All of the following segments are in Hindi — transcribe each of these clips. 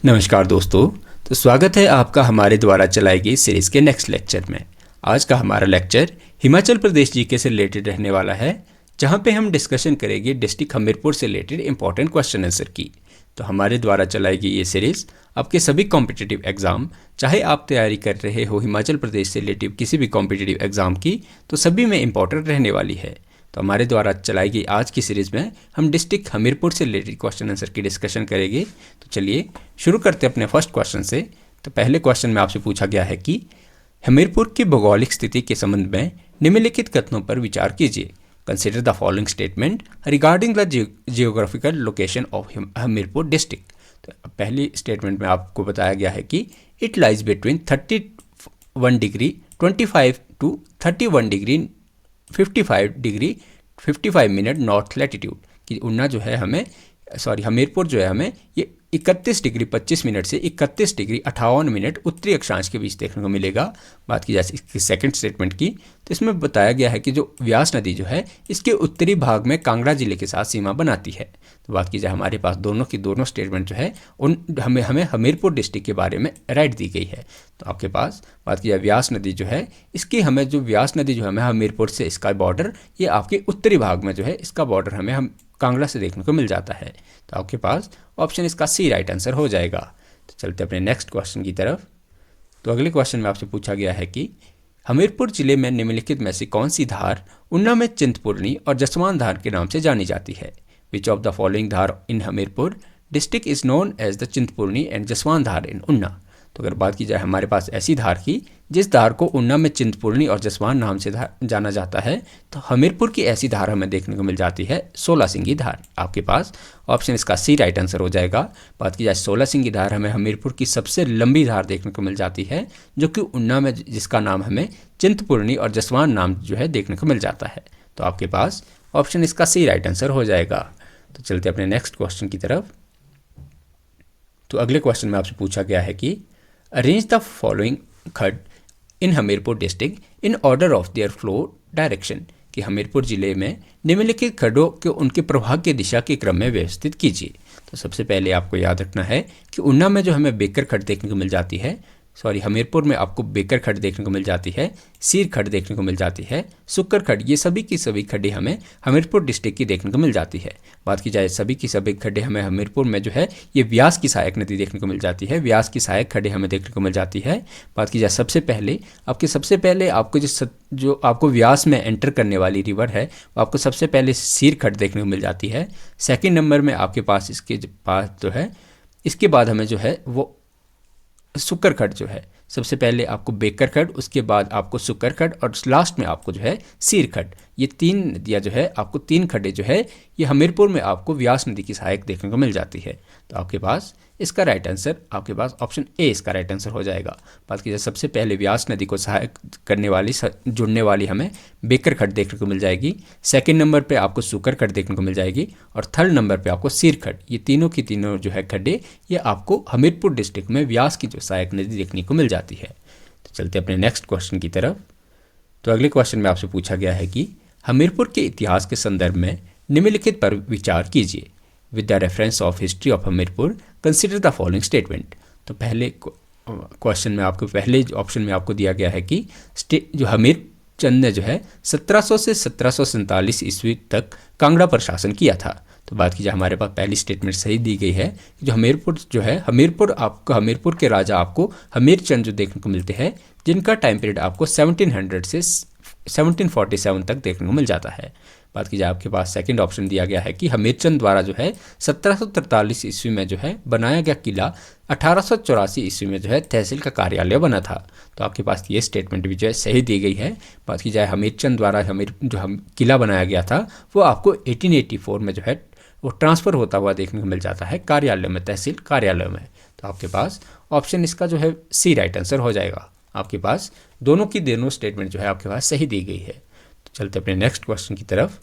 नमस्कार दोस्तों। तो स्वागत है आपका हमारे द्वारा चलाई गई सीरीज़ के नेक्स्ट लेक्चर में। आज का हमारा लेक्चर हिमाचल प्रदेश जीके से रिलेटेड रहने वाला है, जहां पे हम डिस्कशन करेंगे डिस्ट्रिक्ट हमीरपुर से रिलेटेड इंपॉर्टेंट क्वेश्चन आंसर की। तो हमारे द्वारा चलाई गई ये सीरीज़ आपके सभी कॉम्पिटिटिव एग्ज़ाम, चाहे आप तैयारी कर रहे हो हिमाचल प्रदेश से रिलेटिव किसी भी कॉम्पिटिटिव एग्ज़ाम की, तो सभी में इंपॉर्टेंट रहने वाली है। तो हमारे द्वारा चलाई गई आज की सीरीज़ में हम डिस्ट्रिक्ट हमीरपुर से रिलेटेड क्वेश्चन आंसर की डिस्कशन करेंगे। तो चलिए शुरू करते हैं अपने फर्स्ट क्वेश्चन से। तो पहले क्वेश्चन में आपसे पूछा गया है कि हमीरपुर की भौगोलिक स्थिति के संबंध में निम्नलिखित कथनों पर विचार कीजिए। Consider the following statement regarding the geographical location of Hamirpur district. तो पहली स्टेटमेंट में आपको बताया गया है कि it lies between 31 degree 25 to 31 degree 55 degree 55 minute north latitude. कि उन्ना जो है हमीरपुर जो है हमें ये 31 डिग्री 25 मिनट से 31 डिग्री 58 मिनट उत्तरी अक्षांश के बीच देखने को मिलेगा। बात की जाए इसकी सेकंड स्टेटमेंट की, तो इसमें बताया गया है कि जो व्यास नदी जो है इसके उत्तरी भाग में कांगड़ा जिले के साथ सीमा बनाती है। तो बात की जाए हमारे पास दोनों स्टेटमेंट जो है हमें हमीरपुर डिस्ट्रिक्ट के बारे में राइट दी गई है। तो आपके पास बात की जाए व्यास नदी जो है इसकी व्यास नदी जो है हमें हमीरपुर से इसका बॉर्डर ये आपके उत्तरी भाग में जो है इसका बॉर्डर हम कांगड़ा से देखने को मिल जाता है। तो आपके पास ऑप्शन इसका सी राइट आंसर हो जाएगा। तो चलते अपने नेक्स्ट क्वेश्चन की तरफ। तो अगले क्वेश्चन में आपसे पूछा गया है कि हमीरपुर जिले में निम्नलिखित में से कौन सी धार उन्ना में चिंतपूर्णी और जसवान धार के नाम से जानी जाती है। Which of the following dhar in Hamirpur district is known as the Chintpurni and Jaswan Dhar in Una. तो अगर बात की जाए हमारे पास ऐसी धार की जिस धार को उन्ना में चिंतपूर्णी और जसवान नाम से जाना जाता है, तो हमीरपुर की ऐसी धार हमें देखने को मिल जाती है 16 सिंगी धार। आपके पास ऑप्शन इसका सी राइट आंसर हो जाएगा। बात की जाए 16 सिंगी धार हमें हमीरपुर की सबसे लंबी धार देखने को मिल जाती है, जो कि उन्ना में जिसका नाम हमें चिंतपूर्णी और जसवान नाम जो है देखने को मिल जाता है। तो आपके पास ऑप्शन इसका सी राइट आंसर हो जाएगा। तो चलते अपने नेक्स्ट क्वेश्चन की तरफ। तो अगले क्वेश्चन में आपसे पूछा गया है कि arrange the following khad in Hamirpur district in order of their flow direction. कि हमीरपुर जिले में निम्नलिखित खड्डों के उनके प्रवाह की दिशा के क्रम में व्यवस्थित कीजिए। तो सबसे पहले आपको याद रखना है कि उन्ना में जो हमें बेकर खड्ड देखने को मिल जाती है, हमीरपुर में आपको बेकर खड्ड देखने को मिल जाती है, सीर खड्ड देखने को मिल जाती है, सुक्कर खड्ड, ये सभी की सभी खड्डे हमें हमीरपुर डिस्ट्रिक्ट की देखने को मिल जाती है। बात की जाए सभी की सभी खड्डे हमें हमीरपुर में जो है ये व्यास की सहायक नदी देखने को मिल जाती है, व्यास की सहायक खड्डे हमें देखने को मिल जाती है। बात की जाए सबसे पहले आपको जो आपको व्यास में एंटर करने वाली रिवर है वो आपको सबसे पहले सीर खड्ड देखने को मिल जाती है। सेकेंड नंबर में आपके पास इसके पास जो है इसके बाद हमें जो है वो सुक्कर खड्ड जो है सबसे पहले आपको बेकर खड्ड, उसके बाद आपको सुक्कर खड्ड और लास्ट में आपको जो है सीर खड्ड। ये तीन नदियाँ जो है आपको तीन खड्डे जो है ये हमीरपुर में आपको व्यास नदी की सहायक देखने को मिल जाती है। तो आपके पास इसका राइट आंसर आपके पास ऑप्शन ए इसका राइट आंसर हो जाएगा। बात की जाए सबसे पहले व्यास नदी को सहायक करने वाली जुड़ने वाली हमें बेकर खड्ड देखने को मिल जाएगी, सेकंड नंबर पे आपको सुक्कर खड्ड देखने को मिल जाएगी और थर्ड नंबर पे आपको सीर खड्ड। ये तीनों की तीनों जो है खड्डे ये आपको हमीरपुर डिस्ट्रिक्ट में व्यास की जो सहायक नदी देखने को मिल जाती है। तो चलते अपने नेक्स्ट क्वेश्चन की तरफ। तो अगले क्वेश्चन में आपसे पूछा गया है कि हमीरपुर के इतिहास के संदर्भ में निम्नलिखित पर विचार कीजिए। With the reference of history of Hamirpur consider the following statement. तो पहले क्वेश्चन में आपको पहले ऑप्शन में आपको दिया गया है कि जो हमीर चंद ने जो है 1700 से 1747 ईस्वी तक कांगड़ा पर शासन किया था। तो बात की जाए हमारे पास पहली स्टेटमेंट सही दी गई है कि जो हमीरपुर जो है हमीरपुर के राजा आपको हमीर चंद जो देखने को मिलते हैं, जिनका टाइम पीरियड आपको 1700 से 1747 तक देखने को मिल जाता है। बात की जाए आपके पास सेकंड ऑप्शन दिया गया है कि हमीरचंद द्वारा जो है 1743 ईस्वी में जो है बनाया गया किला 1884 ईस्वी में जो है तहसील का कार्यालय बना था। तो आपके पास ये स्टेटमेंट भी जो है सही दी गई है। बात की जाए हमीरचंद द्वारा किला बनाया गया था वो आपको 1884 में जो है वो ट्रांसफ़र होता हुआ देखने को मिल जाता है कार्यालय में, तहसील कार्यालय में। तो आपके पास ऑप्शन इसका जो है सी राइट आंसर हो जाएगा। आपके पास दोनों की दोनों स्टेटमेंट जो है आपके पास सही दी गई है। तो चलते अपने नेक्स्ट क्वेश्चन की तरफ।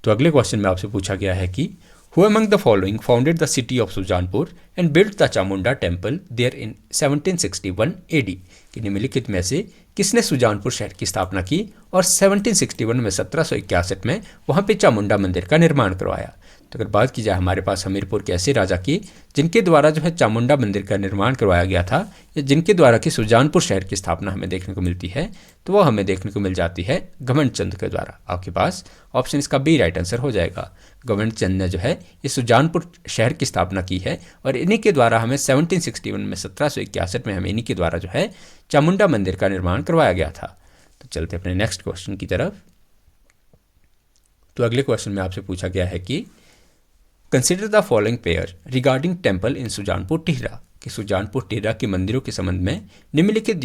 तो अगले क्वेश्चन में आपसे पूछा गया है कि who among the following founded the city of Sujanpur and built the Chamunda temple there in 1761 AD। कि निम्नलिखित में से किसने सुजानपुर शहर की स्थापना की और 1761 में 1761 में वहाँ पे चामुंडा मंदिर का निर्माण करवाया। तो अगर बात की जाए हमारे पास हमीरपुर के ऐसे राजा की जिनके द्वारा जो है चामुंडा मंदिर का निर्माण करवाया गया था, या जिनके द्वारा कि सुजानपुर शहर की स्थापना हमें देखने को मिलती है, तो वो हमें देखने को मिल जाती है घमंड चंद के द्वारा। आपके पास ऑप्शन इसका बी राइट आंसर हो जाएगा। घमंड चंद ने जो है ये सुजानपुर शहर की स्थापना की है, और इन्हीं के द्वारा हमें 1761 में 1761 में हमें इन्हीं के द्वारा जो है चामुंडा मंदिर का निर्माण करवाया गया था। तो चलते अपने नेक्स्ट क्वेश्चन की तरफ। तो अगले क्वेश्चन में आपसे पूछा गया है कि consider the following pair regarding temple in Sujanpur Tihra, कि सुजानपुर टिहरा के मंदिरों के संबंध में निम्नलिखित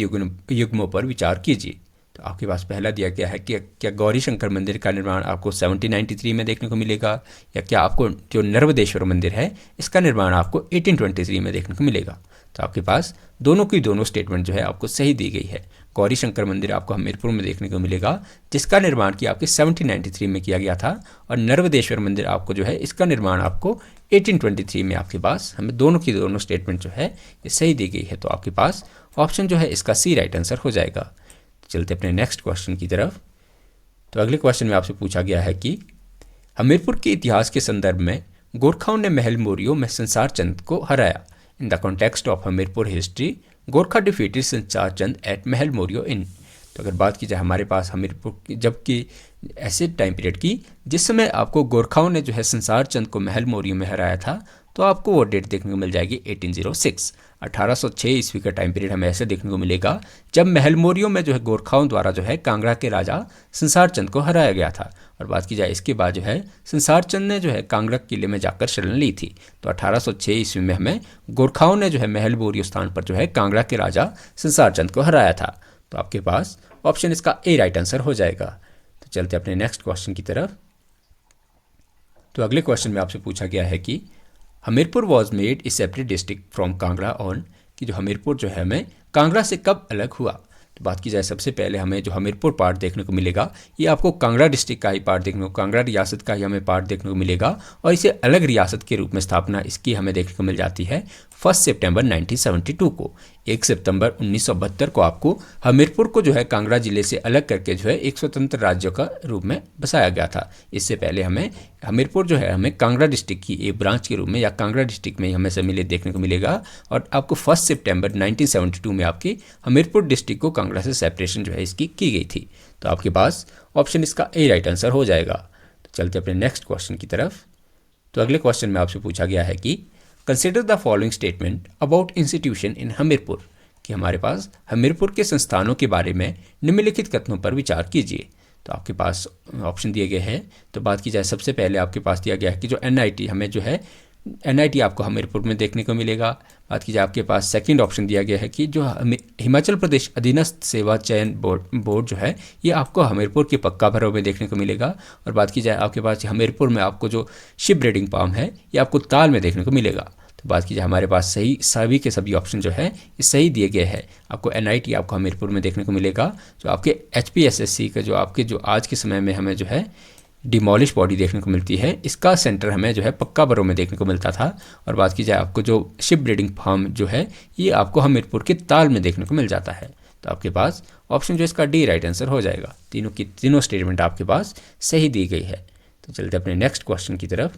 युग्मों पर विचार कीजिए। तो आपके पास पहला दिया गया है कि क्या गौरी शंकर मंदिर का निर्माण आपको 1793 में देखने को मिलेगा, या क्या आपको जो नर्वदेश्वर मंदिर है इसका निर्माण आपको 1823 में देखने को मिलेगा। तो आपके पास दोनों की दोनों स्टेटमेंट जो है आपको सही दी गई है। गौरी शंकर मंदिर आपको हमीरपुर में देखने को मिलेगा, जिसका निर्माण कि आपके 1793 में किया गया था, और नर्वदेश्वर मंदिर आपको जो है इसका निर्माण आपको 1823 में आपके पास हमें दोनों की दोनों स्टेटमेंट जो है ये सही दी गई है। तो आपके पास ऑप्शन जो है इसका सी राइट आंसर हो जाएगा। चलते अपने नेक्स्ट क्वेश्चन की तरफ। तो अगले क्वेश्चन में आपसे पूछा गया है कि हमीरपुर के इतिहास के संदर्भ में गोरखाओं ने महल मौर्यों में संसार चंद को हराया। In the context of Hamirpur history Gorkha defeated संसार चंद एट महल मौर्य इन। तो अगर बात की जाए हमारे पास हमीरपुर की जबकि ऐसे टाइम पीरियड की जिस समय आपको गोरखाओं ने जो है संसार चंद को महल मौर्य में हराया था, तो आपको वो डेट देखने को मिल जाएगी 1806। 1806 ईस्वी का टाइम पीरियड हमें ऐसे देखने को मिलेगा जब महल मौर्यों में जो है गोरखाओं द्वारा जो है कांगड़ा के राजा संसार चंद को हराया गया था। और बात की जाए इसके बाद जो है संसार चंद ने जो है कांगड़ा किले में जाकर शरण ली थी। तो 1806 ईस्वी में हमें गोरखाओं ने जो है महल मौर्य स्थान पर जो है कांगड़ा के राजा संसार चंद को हराया था। तो आपके पास ऑप्शन इसका ए राइट आंसर हो जाएगा। तो चलते अपने नेक्स्ट क्वेश्चन की तरफ। तो अगले क्वेश्चन में आपसे पूछा गया है कि Hamirpur was made a separate district from Kangra on, कि जो हमीरपुर जो है हमें कांगड़ा से कब अलग हुआ। तो बात की जाए सबसे पहले हमें जो हमीरपुर पार्ट देखने को मिलेगा ये आपको कांगड़ा डिस्ट्रिक्ट का ही पार्ट देखने को, कांगड़ा रियासत का ही हमें पार्ट देखने को मिलेगा, और इसे अलग रियासत के रूप में स्थापना इसकी हमें देखने को मिल जाती है 1 सितंबर 1972 को। 1 सितंबर 1972 को आपको हमीरपुर को जो है कांगड़ा जिले से अलग करके जो है एक स्वतंत्र राज्य का रूप में बसाया गया था। इससे पहले हमें हमीरपुर जो है हमें कांगड़ा डिस्ट्रिक्ट की एक ब्रांच के रूप में या कांगड़ा डिस्ट्रिक्ट में ही हमें सम्मिलित देखने को मिलेगा, और आपको 1 सितंबर 1972 में आपकी हमीरपुर डिस्ट्रिक्ट को कांगड़ा से सेपरेशन जो है इसकी की गई थी। तो आपके पास ऑप्शन इसका ए राइट आंसर हो जाएगा। तो चलते अपने नेक्स्ट क्वेश्चन की तरफ। तो अगले क्वेश्चन में आपसे पूछा गया है कि consider the following statement about institution इन हमीरपुर, कि हमारे पास हमीरपुर के संस्थानों के बारे में निम्नलिखित कथनों पर विचार कीजिए। तो आपके पास ऑप्शन दिए गए हैं। तो बात की जाए सबसे पहले आपके पास दिया गया है कि जो एनआईटी हमें जो है एनआईटी आपको हमीरपुर में देखने को मिलेगा। बात की जाए आपके पास सेकंड ऑप्शन दिया गया है कि जो हिमाचल प्रदेश अधीनस्थ सेवा चयन बोर्ड जो है ये आपको हमीरपुर के पक्का भरों में देखने को मिलेगा। और बात की जाए आपके पास हमीरपुर में आपको जो शिप ब्रीडिंग फार्म है ये आपको ताल में देखने को मिलेगा। तो बात की जाए हमारे पास सही सभी के सभी ऑप्शन जो है ये सही दिए गए हैं। आपको एनआईटी आपको हमीरपुर में देखने को मिलेगा, जो आपके एचपीएसएससी का जो आपके जो आज के समय में हमें जो है डिमोलिश बॉडी देखने को मिलती है, इसका सेंटर हमें जो है पक्का बरों में देखने को मिलता था। और बात की जाए आपको जो शिप ब्रीडिंग फार्म जो है ये आपको हमीरपुर के ताल में देखने को मिल जाता है। तो आपके पास ऑप्शन जो इसका डी राइट आंसर हो जाएगा। तीनों की तीनों स्टेटमेंट आपके पास सही दी गई है। तो चलते अपने नेक्स्ट क्वेश्चन की तरफ।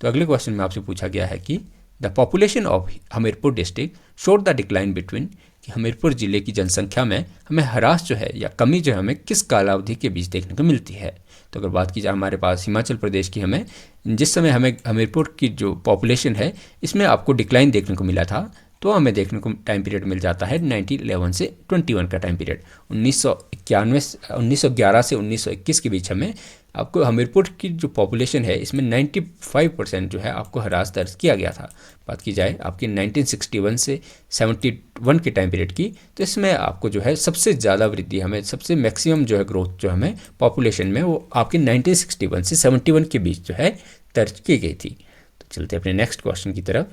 तो अगले क्वेश्चन में आपसे पूछा गया है कि the population of Hamirpur district showed the decline between, कि हमीरपुर जिले की जनसंख्या में हमें ह्रास जो है या कमी जो है हमें किस कालावधि के बीच देखने को मिलती है। तो अगर बात की जाए हमारे पास हिमाचल प्रदेश की हमें जिस समय हमें हमीरपुर की जो पॉपुलेशन है इसमें आपको डिक्लाइन देखने को मिला था, तो हमें देखने को टाइम पीरियड मिल जाता है 1911 से 21 का टाइम पीरियड। 1911 से 1921 के बीच हमें आपको हमीरपुर की जो पॉपुलेशन है इसमें 95% जो है आपको ह्रास दर्ज किया गया था। बात की जाए आपकी 1961 से 71 के टाइम पीरियड की, तो इसमें आपको जो है सबसे ज़्यादा वृद्धि हमें सबसे मैक्सिमम जो है ग्रोथ जो हमें पॉपुलेशन में वो आपकी 1961 से 71 के बीच जो है दर्ज की गई थी। तो चलते अपने नेक्स्ट क्वेश्चन की तरफ।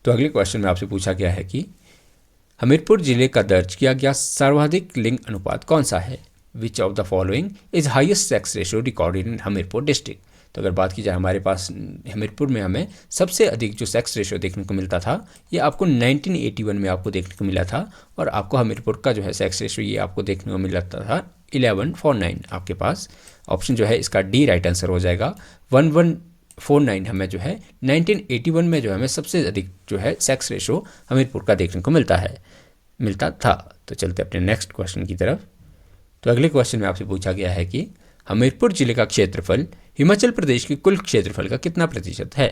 तो अगले क्वेश्चन में आपसे पूछा गया है कि हमीरपुर जिले का दर्ज किया गया सर्वाधिक लिंग अनुपात कौन सा है। Which of the following is highest sex ratio recorded in Hamirpur district. तो अगर बात की जाए हमारे पास हमीरपुर में हमें सबसे अधिक जो सेक्स रेशियो देखने को मिलता था ये आपको 1981 में आपको देखने को मिला था, और आपको हमीरपुर का जो है सेक्स रेशियो ये आपको देखने को मिला था 1149 आपके पास ऑप्शन जो है इसका डी राइट आंसर हो जाएगा। 1149 हमें जो है 1981 में जो हमें सबसे अधिक जो है सेक्स रेशो हमीरपुर का देखने को मिलता था। तो चलते अपने नेक्स्ट क्वेश्चन की तरफ। तो अगले क्वेश्चन में आपसे पूछा गया है कि हमीरपुर जिले का क्षेत्रफल हिमाचल प्रदेश के कुल क्षेत्रफल का कितना प्रतिशत है।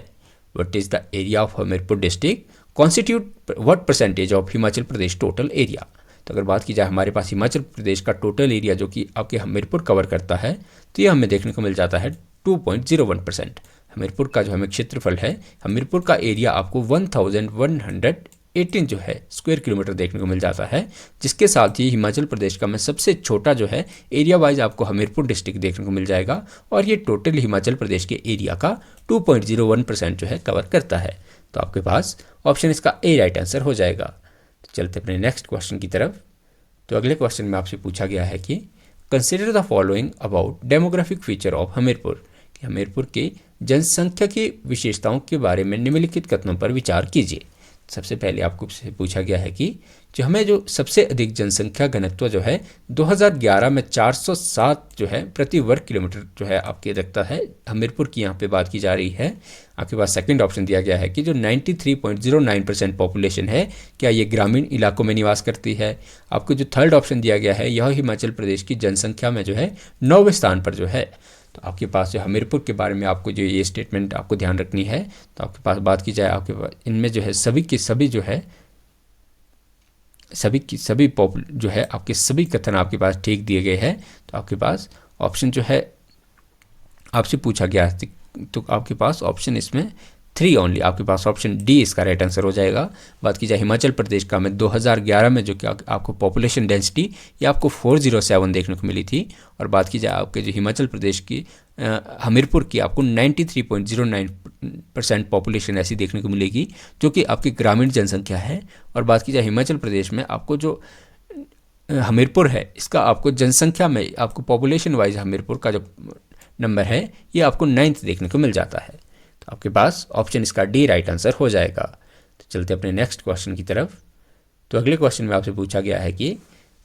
What is the area of Hamirpur district constitute what percentage of Himachal Pradesh total area. तो अगर बात की जाए हमारे पास हिमाचल प्रदेश का टोटल एरिया जो कि आपके हमीरपुर कवर करता है, तो ये हमें देखने को मिल जाता है 2.01%। हमीरपुर का जो हमें क्षेत्रफल है, हमीरपुर का एरिया आपको 1118 जो है स्क्वायर किलोमीटर देखने को मिल जाता है, जिसके साथ ही हिमाचल प्रदेश का में सबसे छोटा जो है एरिया वाइज आपको हमीरपुर डिस्ट्रिक्ट देखने को मिल जाएगा, और ये टोटल हिमाचल प्रदेश के एरिया का 2.01% जो है कवर करता है। तो आपके पास ऑप्शन इसका ए राइट आंसर हो जाएगा। तो चलते अपने नेक्स्ट क्वेश्चन की तरफ। तो अगले क्वेश्चन में आपसे पूछा गया है कि consider the following about demographic feature of Hamirpur, कि हमीरपुर की जनसंख्या की विशेषताओं के बारे में निम्नलिखित कथनों पर विचार कीजिए। सबसे पहले आपको पूछा गया है कि जो सबसे अधिक जनसंख्या घनत्व जो है 2011 में 407 जो है प्रति वर्ग किलोमीटर जो है आपके रखता है, हमीरपुर की यहाँ पे बात की जा रही है। आपके पास सेकंड ऑप्शन दिया गया है कि जो 93.09% पॉपुलेशन है, क्या ये ग्रामीण इलाकों में निवास करती है। आपको जो थर्ड ऑप्शन दिया गया है, यह हिमाचल प्रदेश की जनसंख्या में जो है 9वें स्थान पर जो है। तो आपके पास जो हमीरपुर के बारे में आपको जो ये स्टेटमेंट आपको ध्यान रखनी है। तो आपके पास बात की जाए, आपके पास इनमें जो है सभी की सभी जो है जो है आपके सभी कथन आपके पास ठीक दिए गए हैं। तो आपके पास ऑप्शन जो है आपसे पूछा गया है, तो आपके पास ऑप्शन इसमें 3 ओनली, आपके पास ऑप्शन डी इसका राइट आंसर हो जाएगा। बात की जाए हिमाचल प्रदेश का में 2011 में जो कि आपको पॉपुलेशन डेंसिटी ये आपको 407 देखने को मिली थी, और बात की जाए आपके जो हिमाचल प्रदेश की हमीरपुर की आपको 93.09% पॉपुलेशन ऐसी देखने को मिलेगी जो कि आपकी ग्रामीण जनसंख्या है। और बात की जाए हिमाचल प्रदेश में आपको जो हमीरपुर है, इसका आपको जनसंख्या में आपको पॉपुलेशन वाइज हमीरपुर का जो नंबर है ये आपको 9th देखने को मिल जाता है। तो आपके पास ऑप्शन इसका डी राइट आंसर हो जाएगा। तो चलते अपने नेक्स्ट क्वेश्चन की तरफ। तो अगले क्वेश्चन में आपसे पूछा गया है कि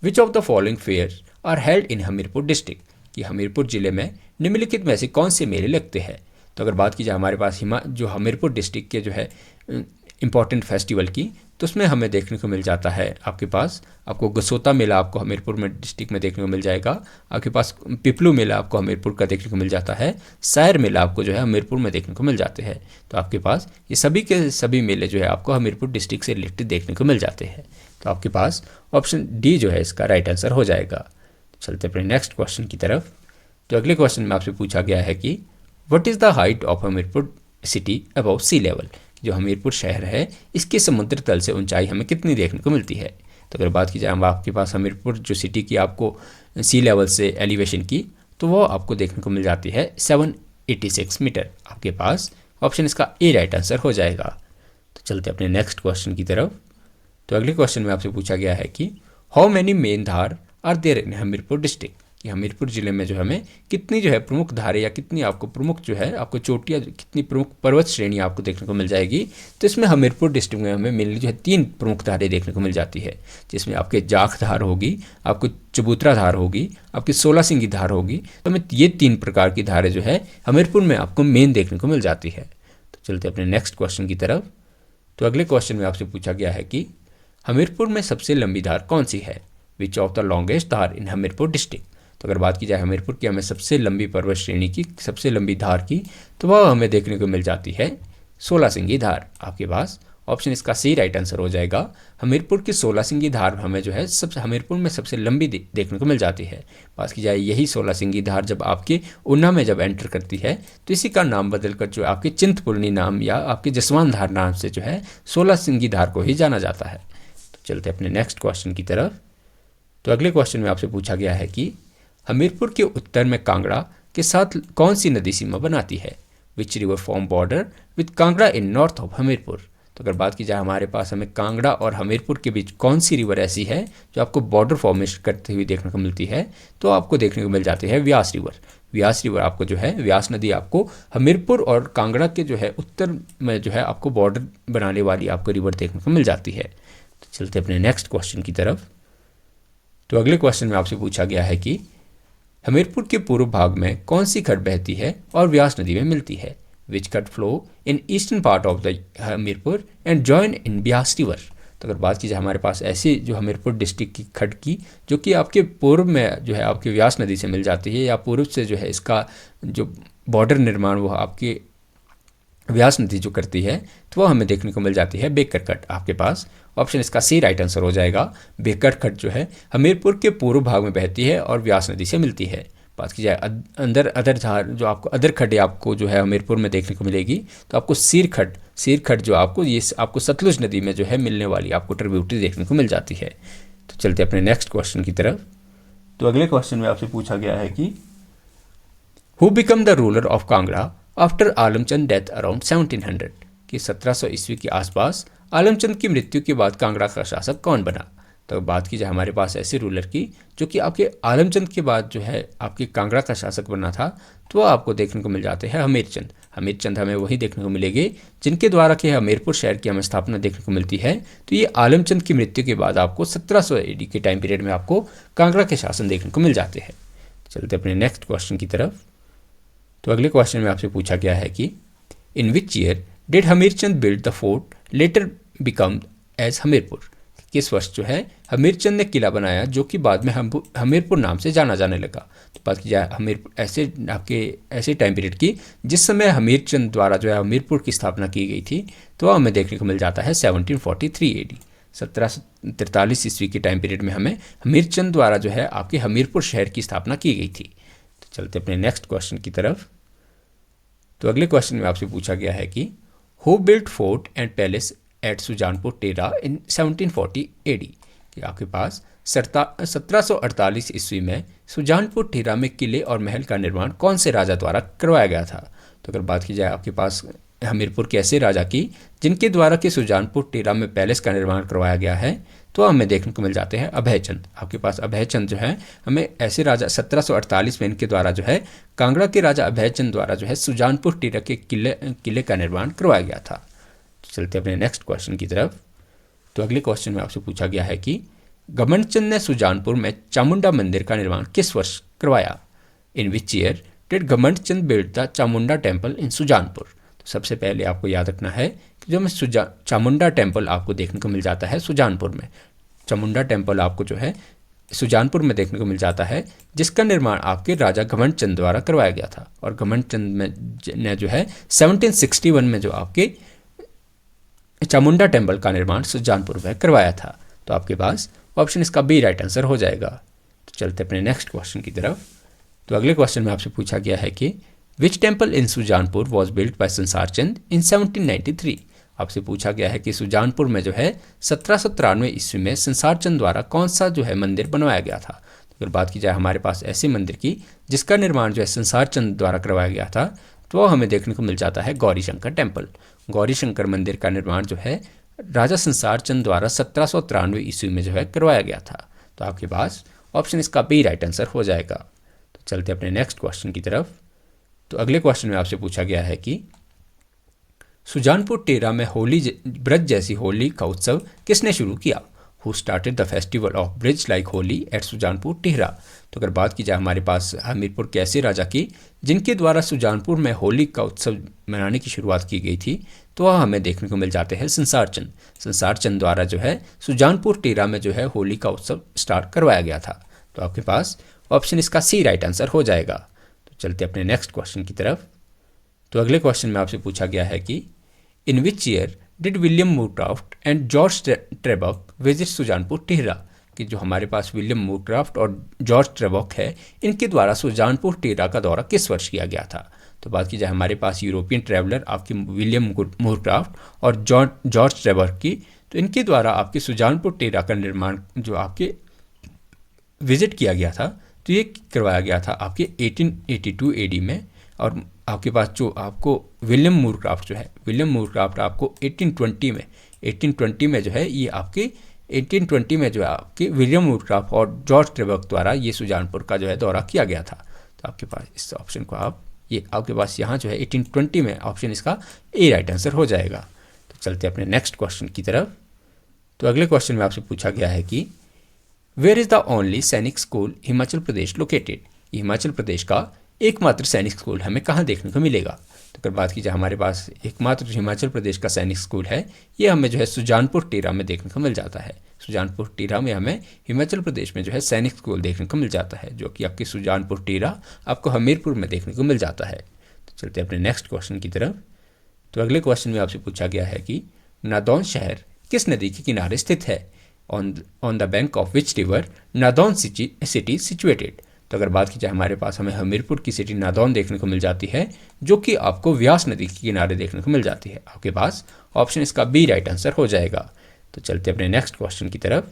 which of the following fair are held in Hamirpur district, कि हमीरपुर जिले में निम्नलिखित में से कौन से मेले लगते हैं। तो अगर बात की जाए हमारे पास जो हमीरपुर डिस्ट्रिक्ट के जो है इंपॉर्टेंट फेस्टिवल की, तो उसमें हमें देखने को मिल जाता है आपके पास आपको गसोता मेला आपको हमीरपुर में डिस्ट्रिक्ट में देखने को मिल जाएगा। आपके पास पिपलू मेला आपको हमीरपुर का देखने को मिल जाता है। सायर मेला आपको जो है हमीरपुर में देखने को मिल जाते हैं। तो आपके पास ये सभी के सभी मेले जो है आपको हमीरपुर डिस्ट्रिक्ट से रिलेटेड देखने को मिल जाते हैं। तो आपके पास ऑप्शन डी जो है इसका राइट आंसर हो जाएगा। चलते अपने नेक्स्ट क्वेश्चन की तरफ। तो अगले क्वेश्चन में आपसे पूछा गया है कि what is the height of Hamirpur city above sea level, जो हमीरपुर शहर है इसके समुद्र तल से ऊंचाई हमें कितनी देखने को मिलती है। तो अगर बात की जाए आपके पास हमीरपुर जो सिटी की आपको सी लेवल से एलिवेशन की, तो वो आपको देखने को मिल जाती है 786 मीटर। आपके पास ऑप्शन इसका ए राइट आंसर हो जाएगा। तो चलते अपने नेक्स्ट क्वेश्चन की तरफ। तो अगले क्वेश्चन में आपसे पूछा गया है कि how many main dhar are there in Hamirpur district, कि हमीरपुर जिले में जो हमें कितनी जो है प्रमुख धारे या कितनी आपको प्रमुख जो है आपको चोटियाँ कितनी प्रमुख पर्वत श्रेणियाँ आपको देखने को मिल जाएगी। तो इसमें हमीरपुर डिस्ट्रिक्ट में हमें मेनली जो है 3 प्रमुख धारें देखने को मिल जाती है, जिसमें आपके जाख धार होगी, आपको चबूतरा धार होगी, आपकी 16 सिंगी धार होगी। तो हमें ये 3 प्रकार की धारें जो है हमीरपुर में आपको मेन देखने को मिल जाती है। तो चलते अपने नेक्स्ट क्वेश्चन की तरफ। तो अगले क्वेश्चन में आपसे पूछा गया है कि हमीरपुर में सबसे लंबी धार कौन सी है, which of the longest Dhar in Hamirpur district. तो अगर बात की जाए हमीरपुर की हमें सबसे लंबी पर्वत श्रेणी की सबसे लंबी धार की, तो वह हमें देखने को मिल जाती है 16 सिंगी धार। आपके पास ऑप्शन इसका सी राइट आंसर हो जाएगा। हमीरपुर की 16 सिंगी धार हमें जो है हमीरपुर में सबसे लंबी देखने को मिल जाती है। बात की जाए यही 16 सिंगी धार जब आपके ऊना में जब एंटर करती है, तो इसी का नाम बदलकर जो आपके चिंतपूर्णी नाम या आपके जसवान धार नाम से जो है 16 सिंगी धार को ही जाना जाता है। तो चलते अपने नेक्स्ट क्वेश्चन की तरफ। तो अगले क्वेश्चन में आपसे पूछा गया है कि हमीरपुर के उत्तर में कांगड़ा के साथ कौन सी नदी सीमा बनाती है, which river form border with Kangra in north of Hamirpur. तो अगर बात की जाए हमारे पास हमें कांगड़ा और हमीरपुर के बीच कौन सी रिवर ऐसी है जो आपको बॉर्डर फॉर्मेशन करते हुए देखने को मिलती है, तो आपको देखने को मिल जाती है व्यास रिवर। व्यास रिवर आपको जो है व्यास नदी आपको हमीरपुर और कांगड़ा के जो है उत्तर में जो है आपको बॉर्डर बनाने वाली आपको रिवर देखने को मिल जाती है। तो चलते अपने नेक्स्ट क्वेश्चन की तरफ। तो अगले क्वेश्चन में आपसे पूछा गया है कि हमीरपुर के पूर्व भाग में कौन सी खड बहती है और व्यास नदी में मिलती है? विच खड flow in eastern part of the Hamirpur and join in Beas river. तो अगर बात की जाए हमारे पास ऐसी जो हमीरपुर डिस्ट्रिक्ट की खड की जो कि आपके पूर्व में जो है आपके व्यास नदी से मिल जाती है, या पूर्व से जो है इसका जो बॉर्डर निर्माण वो आपके व्यास नदी जो करती है, तो वो हमें देखने को मिल जाती है बेकर खड। आपके पास ऑप्शन इसका सी राइट आंसर हो जाएगा। बेकर खड जो है हमीरपुर के पूर्व भाग में बहती है और व्यास नदी से मिलती है। बात की जाए अंदर अदर धार जो आपको अदर खड्डे आपको जो है हमीरपुर में देखने को मिलेगी, तो आपको सीर खड जो आपको ये आपको सतलुज नदी में जो है मिलने वाली आपको ट्रिब्यूटरी देखने को मिल जाती है। तो चलते अपने नेक्स्ट क्वेश्चन की तरफ। तो अगले क्वेश्चन में आपसे पूछा गया है कि who become the ruler of Kangra after Alamchand death around 1700, कि 1700 ईस्वी के आसपास आलमचंद की मृत्यु के बाद कांगड़ा का शासक कौन बना? तो बात की जाए हमारे पास ऐसे रूलर की जो कि आपके आलमचंद के बाद जो है आपके कांगड़ा का शासक बना था, तो वो आपको देखने को मिल जाते हैं हमीरचंद। हमीरचंद हमें वही देखने को मिलेंगे जिनके द्वारा कि हमीरपुर शहर की हमें स्थापना देखने को मिलती है। तो ये आलमचंद की मृत्यु के बाद आपको 1700 AD के टाइम पीरियड में आपको कांगड़ा के शासन देखने को मिल जाते हैं। चलते अपने नेक्स्ट क्वेश्चन की तरफ। तो अगले क्वेश्चन में आपसे पूछा गया है कि in which year did Hamirchand build the fort later become as Hamirpur, किस वर्ष जो है हमीरचंद ने किला बनाया जो कि बाद में हमीरपुर नाम से जाना जाने लगा? तो बात की जाए हमीरपुर ऐसे टाइम पीरियड की जिस समय हमीरचंद द्वारा जो है हमीरपुर की स्थापना की गई थी, तो हमें देखने को मिल जाता है 1743 AD। 1743 ईस्वी के टाइम पीरियड में हमें हमीरचंद द्वारा जो है आपके हमीरपुर शहर की स्थापना की गई थी। तो चलते अपने नेक्स्ट क्वेश्चन की तरफ। तो अगले क्वेश्चन में आपसे पूछा गया है कि who built fort and palace at Sujanpur Tira in 1740 AD, कि आपके पास 1748 ईस्वी में सुजानपुर टेरा में किले और महल का निर्माण कौन से राजा द्वारा करवाया गया था? तो अगर बात की जाए आपके पास हमीरपुर के ऐसे राजा की जिनके द्वारा कि सुजानपुर टेरा में पैलेस का निर्माण करवाया गया है, तो हमें देखने को मिल जाते हैं अभयचंद। आपके पास अभयचंद जो है हमें ऐसे राजा 1748 में इनके द्वारा जो है कांगड़ा के राजा अभयचंद द्वारा जो है सुजानपुर टेरा के किले का निर्माण करवाया गया था। तो चलते अपने नेक्स्ट क्वेश्चन की तरफ। तो अगले क्वेश्चन में आपसे पूछा गया है कि गमनचंद ने सुजानपुर में चामुंडा मंदिर का निर्माण किस वर्ष करवाया? In which year did Gamanchand build the Chamunda temple in Sujanpur? तो सबसे पहले आपको याद रखना है कि जो हमें चामुंडा टेम्पल आपको देखने को मिल जाता है सुजानपुर में। चामुंडा टेम्पल आपको जो है सुजानपुर में देखने को मिल जाता है, जिसका निर्माण आपके राजा घमंडचंद द्वारा करवाया गया था। और घमंडचंद ने जो है 1761 में जो आपके चामुंडा टेम्पल का निर्माण सुजानपुर में करवाया था। तो आपके पास ऑप्शन इसका बी राइट आंसर हो जाएगा। तो चलते अपने नेक्स्ट क्वेश्चन की तरफ। तो अगले क्वेश्चन में आपसे पूछा गया है कि which temple in Sujanpur was built by संसार चंद इन 1793? आपसे पूछा गया है कि सुजानपुर में जो है 1793 ईस्वी में संसार चंद द्वारा कौन सा जो है मंदिर बनवाया गया था? तो अगर बात की जाए हमारे पास ऐसे मंदिर की जिसका निर्माण जो है संसार चंद द्वारा करवाया गया था, तो वो हमें देखने को मिल जाता है गौरी शंकर टेम्पल। गौरी शंकर मंदिर का निर्माण जो है राजा संसार चंद द्वारा 1793 ईस्वी में जो है करवाया गया था। तो आपके पास ऑप्शन इसका बी राइट आंसर हो जाएगा। तो चलते अपने नेक्स्ट क्वेश्चन की तरफ। तो अगले क्वेश्चन में आपसे पूछा गया है कि सुजानपुर टेरा में होली ब्रज जैसी होली का उत्सव किसने शुरू किया? Who started the festival of Braj like Holi at Sujanpur Tira? तो अगर बात की जाए हमारे पास हमीरपुर के ऐसे राजा की जिनके द्वारा सुजानपुर में होली का उत्सव मनाने की शुरुआत की गई थी, तो वह हमें देखने को मिल जाते हैं संसार चंद। संसार चंद द्वारा जो है सुजानपुर टेरा में जो है होली का उत्सव स्टार्ट करवाया गया था। तो आपके पास ऑप्शन इसका सी राइट आंसर हो जाएगा। तो चलते अपने नेक्स्ट क्वेश्चन की तरफ। तो अगले क्वेश्चन में आपसे पूछा गया है कि in which year did William Moorcroft and George Trebeck visit Sujanpur Tira? कि जो हमारे पास विलियम मूरक्राफ्ट और जॉर्ज ट्रेबॉक है, इनके द्वारा सुजानपुर टेरा का दौरा किस वर्ष किया गया था? तो बात की जाए हमारे पास यूरोपियन ट्रैवलर आपके विलियम मूरक्राफ्ट और जॉर्ज ट्रेबॉक की, तो इनके द्वारा आपके सुजानपुर टेरा का निर्माण जो आपके विजिट किया गया था, तो ये करवाया गया था आपके 1882 AD में। और आपके पास जो आपको विलियम मूरक्राफ्ट जो है, विलियम मूरक्राफ्ट आपको 1820 में जो है ये आपके 1820 में जो है आपके विलियम मूरक्राफ्ट और जॉर्ज ट्रेबॉक द्वारा ये सुजानपुर का जो है दौरा किया गया था। तो आपके पास इस ऑप्शन को आपके पास यहाँ जो है 1820 में ऑप्शन इसका ए राइट आंसर हो जाएगा। तो चलते अपने नेक्स्ट क्वेश्चन की तरफ। तो अगले क्वेश्चन में आपसे पूछा गया है कि वेयर इज़ द ओनली सैनिक स्कूल हिमाचल प्रदेश लोकेटेड? कि हिमाचल प्रदेश का एकमात्र सैनिक स्कूल हमें कहाँ देखने को मिलेगा। तो अगर बात की जाए हमारे पास एकमात्र हिमाचल प्रदेश का सैनिक स्कूल है, ये हमें जो है सुजानपुर टीरा में देखने को मिल जाता है। सुजानपुर टीरा में हमें हिमाचल प्रदेश में जो है सैनिक स्कूल देखने को मिल जाता है, जो कि आपकी सुजानपुर टीरा आपको हमीरपुर में देखने को मिल जाता है। तो चलते हैं अपने नेक्स्ट क्वेश्चन की तरफ। तो अगले क्वेश्चन में आपसे पूछा गया है कि नादौन शहर किस नदी के किनारे स्थित है? On the bank of which river Nadaun city situated. तो अगर बात की जाए हमारे पास हमें हमीरपुर की सिटी नादौन देखने को मिल जाती है, जो कि आपको व्यास नदी के किनारे देखने को मिल जाती है। आपके पास ऑप्शन इसका बी राइट आंसर हो जाएगा। तो चलते अपने नेक्स्ट क्वेश्चन की तरफ।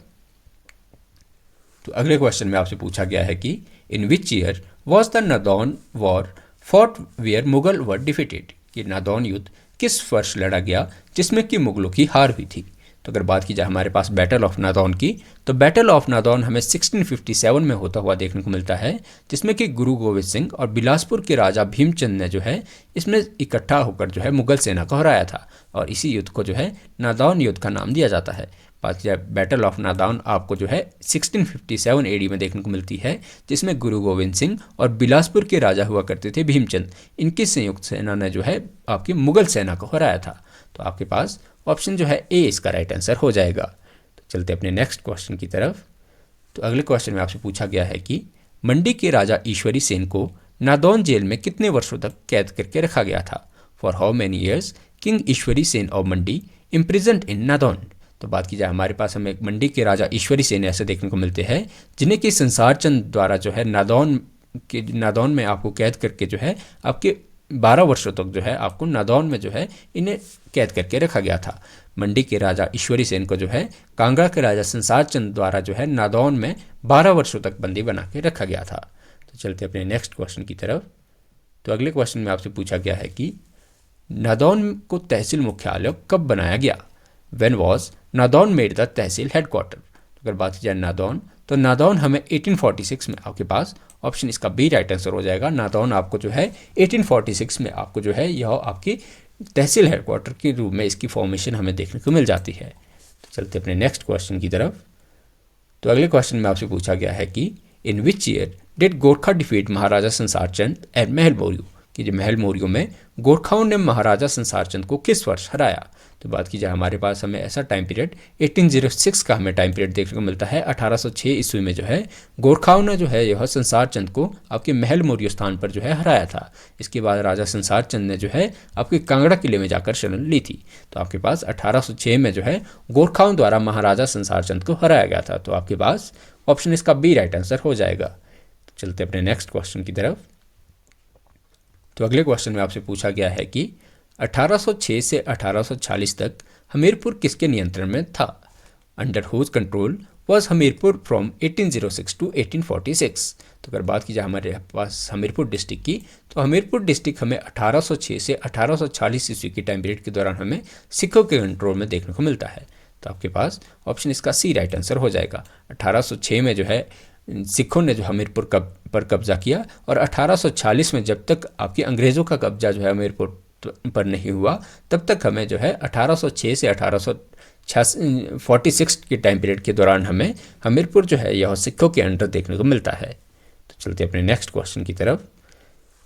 तो अगले क्वेश्चन में आपसे पूछा गया है कि in which year was the Nadaun war fought where Mughal were defeated. कि नादौन युद्ध किस वर्ष लड़ा गया जिसमें कि मुगलों की हार हुई थी। तो अगर बात की जाए हमारे पास बैटल ऑफ नादौन की, तो बैटल ऑफ नादौन हमें 1657 में होता हुआ देखने को मिलता है, जिसमें कि गुरु गोविंद सिंह और बिलासपुर के राजा भीमचंद ने जो है इसमें इकट्ठा होकर जो है मुगल सेना को हराया था, और इसी युद्ध को जो है नादौन युद्ध का नाम दिया जाता है। बात की जाए बैटल ऑफ नादौन आपको जो है 1657 एडी में देखने को मिलती है, जिसमें गुरु गोविंद सिंह और बिलासपुर के राजा हुआ करते थे भीमचंद, इनकी संयुक्त सेना ने जो है आपकी मुगल सेना को हराया था। तो आपके पास ऑप्शन जो है ए इसका राइट आंसर हो जाएगा। तो चलते अपने नेक्स्ट क्वेश्चन की तरफ। तो अगले क्वेश्चन में आपसे पूछा गया है कि मंडी के राजा ईश्वरी सेन को नादौन जेल में कितने वर्षों तक कैद करके रखा गया था? For how many years king Ishwari Sen of Mandi imprisoned in Nadaun. तो बात की जाए हमारे पास हमें मंडी के राजा ईश्वरी सेन ऐसे देखने को मिलते हैं, जिन्हें कि संसार चंद द्वारा जो है नादौन में आपको कैद करके जो है आपके 12 वर्षों तक जो है आपको नादौन में जो है इन्हें कैद करके रखा गया था। मंडी के राजा ईश्वरी सेन को जो है कांगड़ा के राजा संसार चंद द्वारा जो है नादौन में 12 वर्षों तक बंदी बना के रखा गया था। तो चलते अपने नेक्स्ट क्वेश्चन की तरफ। तो अगले क्वेश्चन में आपसे पूछा गया है कि नादौन को तहसील मुख्यालय कब बनाया गया? When was Nadaun made the tehsil headquarter. अगर बात की जाए नादौन, तो नादौन हमें 1846 में आपके पास ऑप्शन इसका बी राइट आंसर हो जाएगा। नादौन आपको जो है 1846 में आपको जो है यह आपकी तहसील हेडक्वार्टर के रूप में इसकी फॉर्मेशन हमें देखने को मिल जाती है। तो चलते अपने नेक्स्ट क्वेश्चन की तरफ। तो अगले क्वेश्चन में आपसे पूछा गया है कि in which year did Gorkha defeat Maharaja Sansar Chand eight महल मौर्य। कि जो महल मौर्य में गोरखाओं ने महाराजा संसार चंद को किस वर्ष हराया? तो बात की जाए हमारे पास हमें ऐसा टाइम पीरियड 1806 का हमें टाइम पीरियड देखने को मिलता है। 1806 ईस्वी में जो है गोरखाओं ने जो है यह संसार चंद को आपके महल मौर्य स्थान पर जो है हराया था। इसके बाद राजा संसार चंद ने जो है आपके कांगड़ा किले में जाकर शरण ली थी। तो आपके पास 1806 में जो है गोरखाओं द्वारा महाराजा संसार चंद को हराया गया था। तो आपके पास ऑप्शन इसका बी राइट आंसर हो जाएगा। तो चलते अपने नेक्स्ट क्वेश्चन की तरफ। तो अगले क्वेश्चन में आपसे पूछा गया है कि 1806 से 1840 तक हमीरपुर किसके नियंत्रण में था? Under whose control was Hamirpur from 1806 to 1846। तो अगर बात की जाए हमारे पास हमीरपुर डिस्ट्रिक्ट की, तो हमीरपुर डिस्ट्रिक्ट हमें 1806 से 1840 ईस्वी के टाइम पीरियड के दौरान हमें सिखों के कंट्रोल में देखने को मिलता है। तो आपके पास ऑप्शन इसका सी राइट आंसर हो जाएगा। 1806 में जो है सिखों ने जो हमीरपुर पर कब्जा किया, और 1840 में जब तक आपके अंग्रेज़ों का कब्जा जो है हमीरपुर पर नहीं हुआ, तब तक हमें जो है 1806 से 1846 के टाइम पीरियड के दौरान हमें हमीरपुर जो है यह सिखों के अंडर देखने को मिलता है। तो चलते अपने नेक्स्ट क्वेश्चन की तरफ।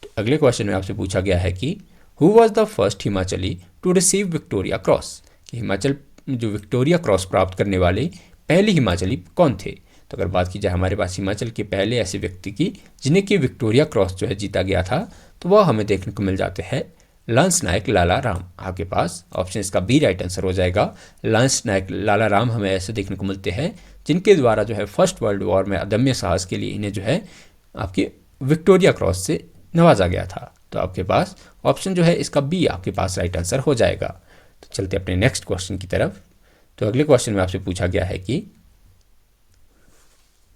तो अगले क्वेश्चन में आपसे पूछा गया है कि who was the first Himachali to receive Victoria Cross. कि हिमाचल जो विक्टोरिया क्रॉस प्राप्त करने वाले पहले हिमाचली कौन थे? तो अगर बात की जाए हमारे पास हिमाचल के पहले ऐसे व्यक्ति की जिन्हें कि विक्टोरिया क्रॉस जो है जीता गया था, तो वह हमें देखने को मिल जाते हैं लांस नायक लाला राम। आपके पास ऑप्शन इसका बी राइट आंसर हो जाएगा। लांस नायक लाला राम हमें ऐसे देखने को मिलते हैं जिनके द्वारा जो है फर्स्ट वर्ल्ड वॉर में अदम्य साहस के लिए इन्हें जो है आपके विक्टोरिया क्रॉस से नवाजा गया था। तो आपके पास ऑप्शन जो है इसका बी आपके पास राइट आंसर हो जाएगा। तो चलते अपने नेक्स्ट क्वेश्चन की तरफ। तो अगले क्वेश्चन में आपसे पूछा गया है कि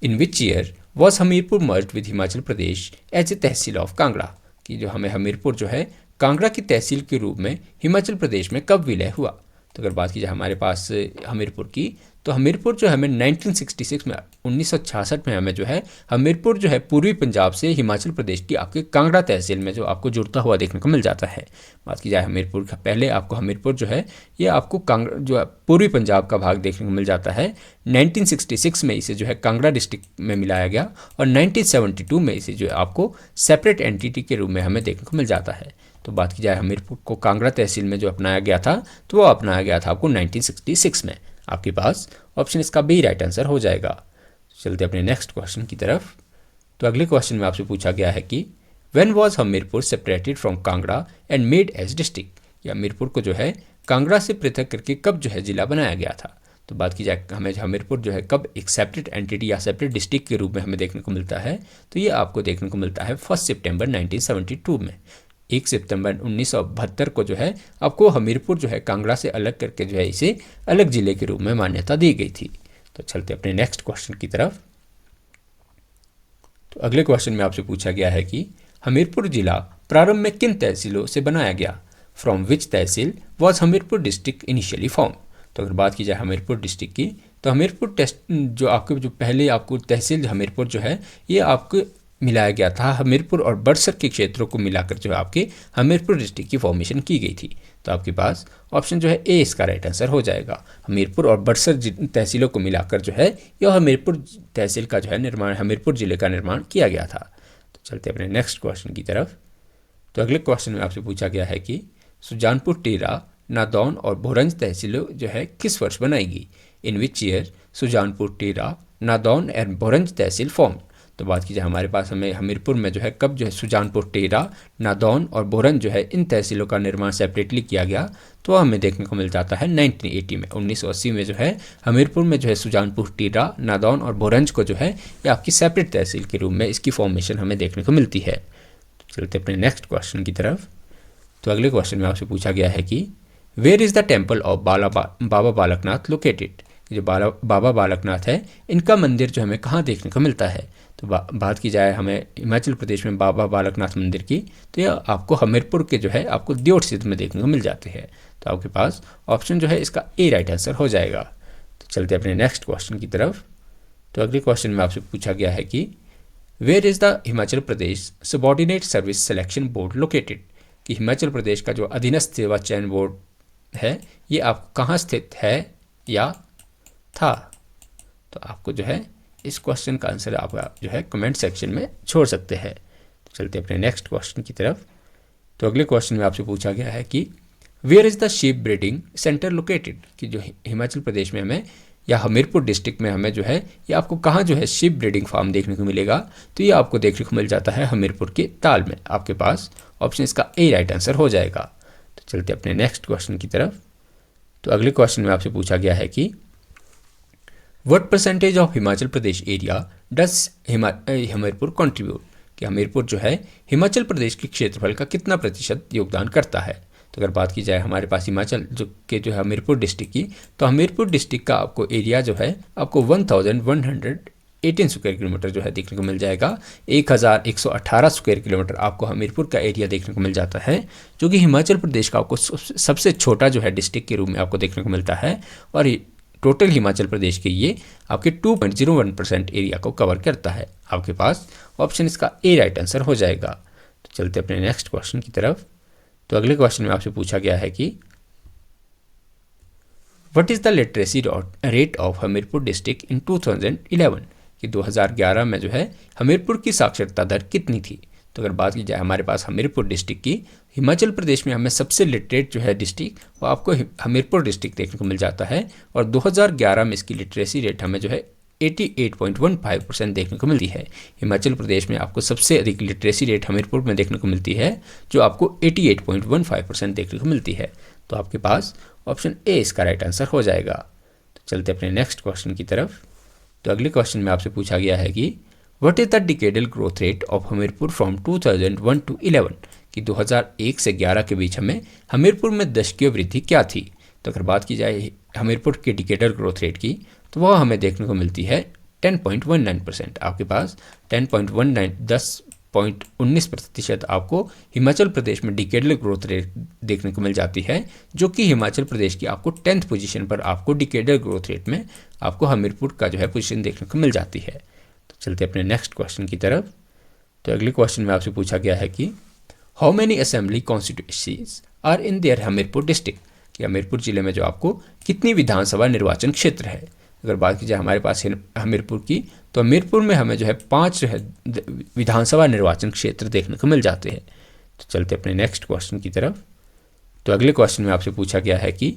in which year was Hamirpur merged with Himachal Pradesh as a tehsil of Kangra. कि जो हमें हमीरपुर जो है कांगड़ा की तहसील के रूप में हिमाचल प्रदेश में कब विलय हुआ? तो अगर बात की जाए हमारे पास हमीरपुर की, तो हमीरपुर जो है हमें 1966 में 1966 में हमें जो है हमीरपुर जो है पूर्वी पंजाब से हिमाचल प्रदेश की आपके कांगड़ा तहसील में जो आपको जुड़ता हुआ देखने को मिल जाता है। बात की जाए हमीरपुर का, पहले आपको हमीरपुर जो है ये आपको कांगड़ा जो है पूर्वी पंजाब का भाग देखने को मिल जाता है। 1966 में इसे जो है कांगड़ा डिस्ट्रिक्ट में मिलाया गया और 1972 में इसे जो है आपको सेपरेट एंटिटी के रूप में हमें देखने को मिल जाता है। तो बात की जाए हमीरपुर को कांगड़ा तहसील में जो अपनाया गया था, तो वो अपनाया गया था आपको 1966 में। आपके पास ऑप्शन इसका बी राइट आंसर हो जाएगा। चलते अपने नेक्स्ट क्वेश्चन की तरफ। तो अगले क्वेश्चन में आपसे पूछा गया है कि when was Hamirpur separated from Kangra and made as district, या हमीरपुर को जो है कांगड़ा से पृथक करके कब जो है जिला बनाया गया था। तो बात की जाए हमें हमीरपुर जो है कब एक सेपरेट एंटिटी या सेपरेट डिस्ट्रिक्ट के रूप में हमें देखने को मिलता है, तो ये आपको देखने को मिलता है 1 सितंबर 1972 में। 1 सितंबर 1972 को जो है आपको हमीरपुर जो है कांगड़ा से अलग करके जो है इसे अलग जिले के रूप में मान्यता दी गई थी। तो चलते अपने नेक्स्ट क्वेश्चन की तरफ। तो अगले क्वेश्चन में आपसे पूछा गया है कि हमीरपुर जिला प्रारंभ में किन तहसीलों से बनाया गया। From which tehsil was Hamirpur district initially form. तो अगर बात की जाए हमीरपुर डिस्ट्रिक्ट की, तो हमीरपुर टेस्ट जो आपके जो पहले आपको तहसील हमीरपुर जो है ये आपको मिलाया गया था हमीरपुर और बड़सर के क्षेत्रों को मिलाकर जो है आपके हमीरपुर डिस्ट्रिक्ट की फॉर्मेशन की गई थी। तो आपके पास ऑप्शन जो है ए इसका राइट आंसर हो जाएगा। हमीरपुर और बड़सर तहसीलों को मिलाकर जो है यह हमीरपुर तहसील का जो है निर्माण, हमीरपुर जिले का निर्माण किया गया था। तो चलते अपने नेक्स्ट क्वेश्चन की तरफ। तो अगले क्वेश्चन में आपसे पूछा गया है कि सुजानपुर टीरा, नादौन और भोरंज तहसीलें जो है किस वर्ष बनाएगी। In which year Sujanpur Tira, Nadaun and Bhoranj tehsil form. तो बात की जाए हमारे पास हमें हमीरपुर में जो है कब जो है सुजानपुर टीरा, नादौन और भोरंज जो है इन तहसीलों का निर्माण सेपरेटली किया गया, तो हमें देखने को मिल जाता है 1980 में। 1980 में जो है हमीरपुर में जो है सुजानपुर टीरा, नादौन और भोरंज को जो है ये आपकी सेपरेट तहसील के रूप में इसकी फॉर्मेशन हमें देखने को मिलती है। तो चलते अपने नेक्स्ट क्वेश्चन की तरफ। तो अगले क्वेश्चन में आपसे पूछा गया है कि where is the temple of Baba Balaknath located. जो बाबा बालकनाथ है इनका मंदिर जो हमें कहाँ देखने को मिलता है। तो बात की जाए हमें हिमाचल प्रदेश में बाबा बालकनाथ मंदिर की, तो यह आपको हमीरपुर के जो है आपको दियोट स्थित में देखने को मिल जाते हैं। तो आपके पास ऑप्शन जो है इसका ए राइट आंसर हो जाएगा। तो चलते अपने नेक्स्ट क्वेश्चन की तरफ। तो अगले क्वेश्चन में आपसे पूछा गया है कि where is the Himachal Pradesh subordinate service selection board located. कि हिमाचल प्रदेश का जो अधीनस्थ सेवा चयन बोर्ड है ये आपको कहाँ स्थित है या था। तो आपको जो है इस क्वेश्चन का आंसर आप जो है कमेंट सेक्शन में छोड़ सकते हैं। तो चलते अपने नेक्स्ट क्वेश्चन की तरफ। तो अगले क्वेश्चन में आपसे पूछा गया है कि where is the sheep breeding centre located. कि जो हिमाचल प्रदेश में हमें या हमीरपुर डिस्ट्रिक्ट में हमें जो है ये आपको कहाँ जो है शीप ब्रीडिंग फार्म देखने को मिलेगा। तो ये आपको देखने को मिल जाता है हमीरपुर के ताल में। आपके पास ऑप्शन इसका ए राइट आंसर हो जाएगा। तो चलते अपने नेक्स्ट क्वेश्चन की तरफ। तो अगले क्वेश्चन में आपसे पूछा गया है कि what percentage of Himachal Pradesh area does Hamirpur contribute. कि हमीरपुर जो है हिमाचल प्रदेश के क्षेत्रफल का कितना प्रतिशत योगदान करता है। तो अगर बात की जाए हमारे पास हिमाचल जो है हमीरपुर डिस्ट्रिक्ट की, तो हमीरपुर डिस्ट्रिक्ट का आपको एरिया जो है आपको 1118 स्क्वायर किलोमीटर जो है देखने को मिल जाएगा। 1118 स्क्वायर किलोमीटर आपको हमीरपुर का एरिया देखने को मिल जाता है, जो कि हिमाचल प्रदेश का आपको सबसे छोटा जो है डिस्ट्रिक्ट के रूप में आपको देखने को मिलता है। और टोटल हिमाचल प्रदेश के ये आपके 2.01% एरिया को कवर करता है। आपके पास ऑप्शन इसका ए राइट आंसर हो जाएगा। तो चलते अपने नेक्स्ट क्वेश्चन की तरफ। तो अगले क्वेश्चन में आपसे पूछा गया है कि what is the literacy rate of Hamirpur district इन 2011। कि 2011 में जो है हमीरपुर की साक्षरता दर कितनी थी। तो अगर बात की जाए हमारे पास हमीरपुर डिस्ट्रिक्ट की, हिमाचल प्रदेश में हमें सबसे लिटरेट जो है डिस्ट्रिक्ट वो आपको हमीरपुर डिस्ट्रिक्ट देखने को मिल जाता है। और 2011 में इसकी लिटरेसी रेट हमें जो है 88.15% देखने को मिलती है। हिमाचल प्रदेश में आपको सबसे अधिक लिटरेसी रेट हमीरपुर में देखने को मिलती है, जो आपको 88.15% देखने को मिलती है। तो आपके पास ऑप्शन ए इसका राइट आंसर हो जाएगा। तो चलते अपने नेक्स्ट क्वेश्चन की तरफ। तो अगले क्वेश्चन में आपसे पूछा गया है कि what is the decadal growth rate of Hamirpur from 2001 to 11। कि 2001 से 11 के बीच हमें हमीरपुर में दशकीय वृद्धि क्या थी। तो अगर बात की जाए हमीरपुर के डिकेडल ग्रोथ रेट की, तो वह हमें देखने को मिलती है 10.19%। आपके पास 10.19 19.19% आपको हिमाचल प्रदेश में डिकेडल ग्रोथ रेट देखने को मिल जाती है, जो कि हिमाचल प्रदेश की आपको 10th पोजीशन पर आपको डिकेडल ग्रोथ रेट में आपको हमीरपुर का जो है पोजीशन देखने को मिल जाती है। तो चलते अपने नेक्स्ट क्वेश्चन की तरफ। तो अगले क्वेश्चन में आपसे पूछा गया है कि how many assembly constituencies are in there Hamirpur district, कि हमीरपुर जिले में जो आपको कितनी विधानसभा निर्वाचन क्षेत्र है। अगर बात की जाए हमारे पास हमीरपुर की, तो हमीरपुर में हमें जो है 5 जो है विधानसभा निर्वाचन क्षेत्र देखने को मिल जाते हैं। तो चलते अपने नेक्स्ट क्वेश्चन की तरफ। तो अगले क्वेश्चन में आपसे पूछा गया है कि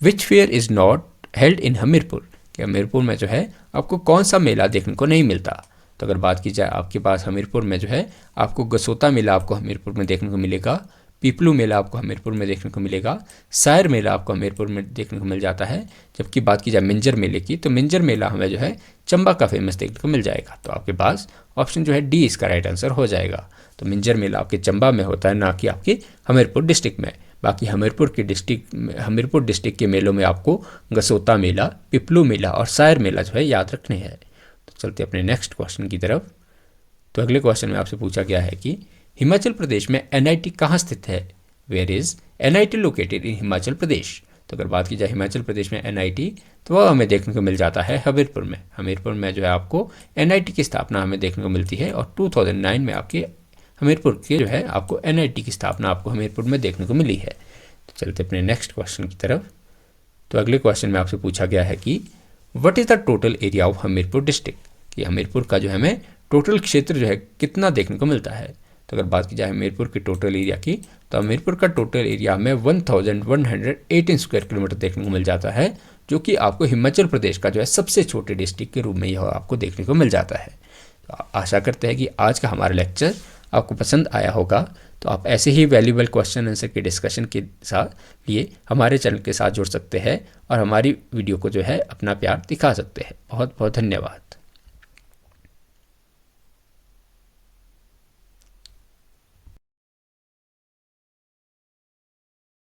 which fair is not held in Hamirpur, कि हमीरपुर में जो है आपको कौन सा मेला देखने को नहीं मिलता। तो अगर बात की जाए आपके पास हमीरपुर में जो है आपको गसोता मेला आपको हमीरपुर में देखने को मिलेगा, पीपलू मेला आपको हमीरपुर में देखने को मिलेगा, सायर मेला आपको हमीरपुर में देखने को मिल जाता है। जबकि बात की जाए मिंजर मेले की, तो मिंजर मेला हमें जो है चंबा का फेमस देखने को मिल जाएगा। तो आपके पास ऑप्शन जो है डी इसका राइट आंसर हो जाएगा। तो मिंजर मेला आपके चंबा में होता है, ना कि आपके हमीरपुर डिस्ट्रिक्ट में। बाकी हमीरपुर डिस्ट्रिक्ट के मेलों में आपको गसोता मेला, पीपलू मेला और सायर मेला जो है याद रखने हैं। तो चलते अपने नेक्स्ट क्वेश्चन की तरफ। तो अगले क्वेश्चन में आपसे पूछा गया है कि हिमाचल प्रदेश में एनआईटी कहाँ स्थित है, where is NIT located in Himachal Pradesh. तो अगर बात की जाए हिमाचल प्रदेश में एनआईटी, तो वह हमें देखने को मिल जाता है हमीरपुर में। हमीरपुर में जो है आपको एनआईटी की स्थापना हमें देखने को मिलती है, और 2009 में आपके हमीरपुर के जो है आपको एनआईटी की स्थापना आपको हमीरपुर में देखने को मिली है। तो चलते अपने नेक्स्ट क्वेश्चन की तरफ। तो अगले क्वेश्चन में आपसे पूछा गया है कि what is the total area of Hamirpur district, कि हमीरपुर का जो है हमें टोटल क्षेत्र जो है कितना देखने को मिलता है। तो अगर बात की जाए हमीरपुर की टोटल एरिया की, तो हमीरपुर का टोटल एरिया में 1118 स्क्वायर किलोमीटर देखने को मिल जाता है, जो कि आपको हिमाचल प्रदेश का जो है सबसे छोटे डिस्ट्रिक्ट के रूप में यह आपको देखने को मिल जाता है। तो आशा करते हैं कि आज का हमारा लेक्चर आपको पसंद आया होगा। तो आप ऐसे ही वैल्यूबल क्वेश्चन आंसर के डिस्कशन के साथ लिए हमारे चैनल के साथ जुड़ सकते हैं और हमारी वीडियो को जो है अपना प्यार दिखा सकते हैं। बहुत बहुत धन्यवाद।